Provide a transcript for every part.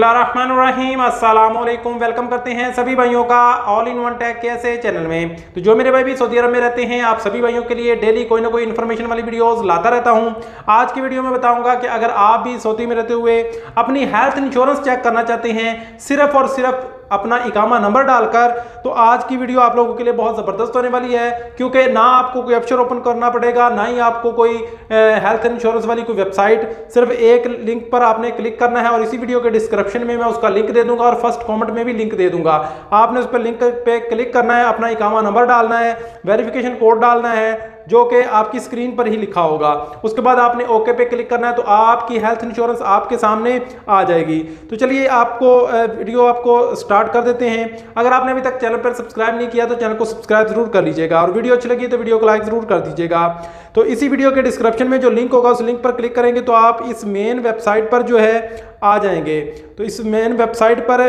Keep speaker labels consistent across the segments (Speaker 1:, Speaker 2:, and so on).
Speaker 1: बिस्मिल्लाहिर्रहमानिर्रहीम, अस्सलाम वालेकुम। वेलकम करते हैं सभी भाइयों का ऑल इन वन टेक कैसे चैनल में। तो जो मेरे भाई भी सऊदी अरब में रहते हैं, आप सभी भाइयों के लिए डेली कोई ना कोई इन्फॉर्मेशन वाली वीडियोस लाता रहता हूं। आज की वीडियो में बताऊंगा कि अगर आप भी सऊदी में रहते हुए अपनी हेल्थ इंश्योरेंस चेक करना चाहते हैं सिर्फ और सिर्फ अपना इकामा नंबर डालकर, तो आज की वीडियो आप लोगों के लिए बहुत ज़बरदस्त होने वाली है, क्योंकि ना आपको कोई ऑप्शन ओपन करना पड़ेगा, ना ही आपको कोई हेल्थ इंश्योरेंस वाली कोई वेबसाइट। सिर्फ एक लिंक पर आपने क्लिक करना है और इसी वीडियो के डिस्क्रिप्शन में मैं उसका लिंक दे दूंगा और फर्स्ट कमेंट में भी लिंक दे दूंगा। आपने उस पर लिंक पे क्लिक करना है, अपना इकामा नंबर डालना है, वेरिफिकेशन कोड डालना है जो कि आपकी स्क्रीन पर ही लिखा होगा। उसके बाद आपने ओके पे क्लिक करना है, तो आपकी हेल्थ इंश्योरेंस आपके सामने आ जाएगी। तो चलिए वीडियो आपको स्टार्ट कर देते हैं। अगर आपने अभी तक चैनल पर सब्सक्राइब नहीं किया तो चैनल को सब्सक्राइब जरूर कर लीजिएगा और वीडियो अच्छी लगी तो वीडियो को लाइक जरूर कर दीजिएगा। तो इसी वीडियो के डिस्क्रिप्शन में जो लिंक होगा उस लिंक पर क्लिक करेंगे तो आप इस मेन वेबसाइट पर जो है आ जाएंगे। तो इस मेन वेबसाइट पर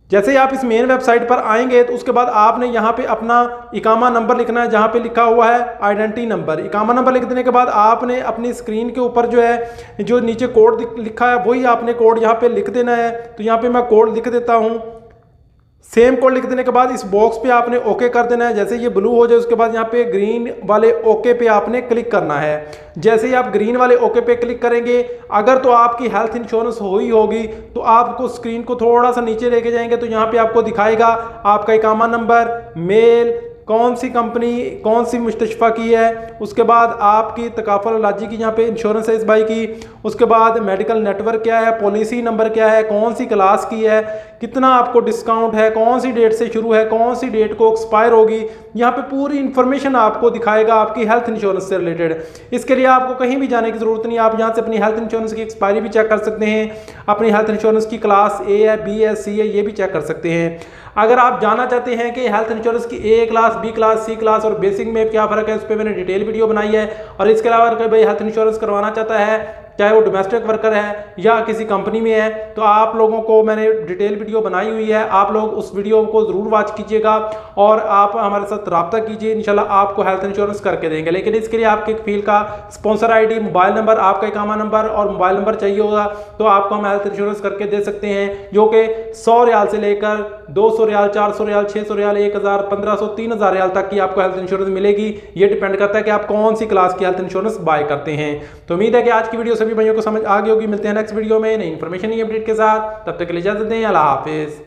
Speaker 1: जैसे ही आप इस मेन वेबसाइट पर आएंगे तो उसके बाद आपने यहाँ पे अपना इकामा नंबर लिखना है, जहाँ पे लिखा हुआ है आइडेंटिटी नंबर। इकामा नंबर लिख देने के बाद आपने अपनी स्क्रीन के ऊपर जो है जो नीचे कोड लिखा है वही आपने कोड यहाँ पे लिख देना है। तो यहाँ पे मैं कोड लिख देता हूँ। सेम कोड लिख देने के बाद इस बॉक्स पे आपने ओके कर देना है। जैसे ये ब्लू हो जाए उसके बाद यहाँ पे ग्रीन वाले ओके पे आपने क्लिक करना है। जैसे ही आप ग्रीन वाले ओके पे क्लिक करेंगे, अगर तो आपकी हेल्थ इंश्योरेंस हुई होगी तो आपको स्क्रीन को थोड़ा सा नीचे लेके जाएंगे तो यहाँ पे आपको दिखाएगा आपका इकामा नंबर, मेल, कौन सी कंपनी कौन सी मुस्तशफ़ा की है, उसके बाद आपकी तकाफुल इलाजी की यहाँ पे इंश्योरेंस है इस भाई की, उसके बाद मेडिकल नेटवर्क क्या है, पॉलिसी नंबर क्या है, कौन सी क्लास की है, कितना आपको डिस्काउंट है, कौन सी डेट से शुरू है, कौन सी डेट को एक्सपायर होगी। यहाँ पे पूरी इंफॉर्मेशन आपको दिखाएगा आपकी हेल्थ इंश्योरेंस से रिलेटेड। इसके लिए आपको कहीं भी जाने की ज़रूरत नहीं, आप यहाँ से अपनी हेल्थ इंश्योरेंस की एक्सपायरी भी चेक कर सकते हैं, अपनी हेल्थ इंश्योरेंस की क्लास ए है, बी है, सी है, ये भी चेक कर सकते हैं। अगर आप जानना चाहते हैं कि हेल्थ इंश्योरेंस की ए क्लास, बी क्लास, सी क्लास और बेसिक में क्या फ़र्क है, उस पर मैंने डिटेल वीडियो बनाई है। और इसके अलावा अगर भाई हेल्थ इंश्योरेंस करवाना चाहता है, चाहे वो डोमेस्टिक वर्कर है या किसी कंपनी में है, तो आप लोगों को मैंने डिटेल वीडियो बनाई हुई है। आप लोग उस वीडियो को ज़रूर वॉच कीजिएगा और आप हमारे साथ रब्ता कीजिए, इंशाल्लाह आपको हेल्थ इंश्योरेंस करके देंगे। लेकिन इसके लिए आपके फील का स्पॉन्सर आईडी, मोबाइल नंबर, आपका इकामा नंबर और मोबाइल नंबर चाहिए होगा, तो आपको हम हेल्थ इंश्योरेंस करके दे सकते हैं, जो कि 100 रियाल से लेकर 200 रियाल, 400 रियाल, 600 रियाल, 1000, 1500, 3000 रियाल तक की आपको हेल्थ इंश्योरेंस मिलेगी। ये डिपेंड करता है कि आप कौन सी क्लास की हेल्थ इंश्योरेंस बाय करते हैं। तो उम्मीद है कि आज की वीडियो सभी भाइयों को समझ आ गई होगी। मिलते हैं नेक्स्ट वीडियो में नई इन्फॉर्मेशन, नई अपडेट के साथ। तब तक के लिए इजाजत दें। अल्लाह हाफिज।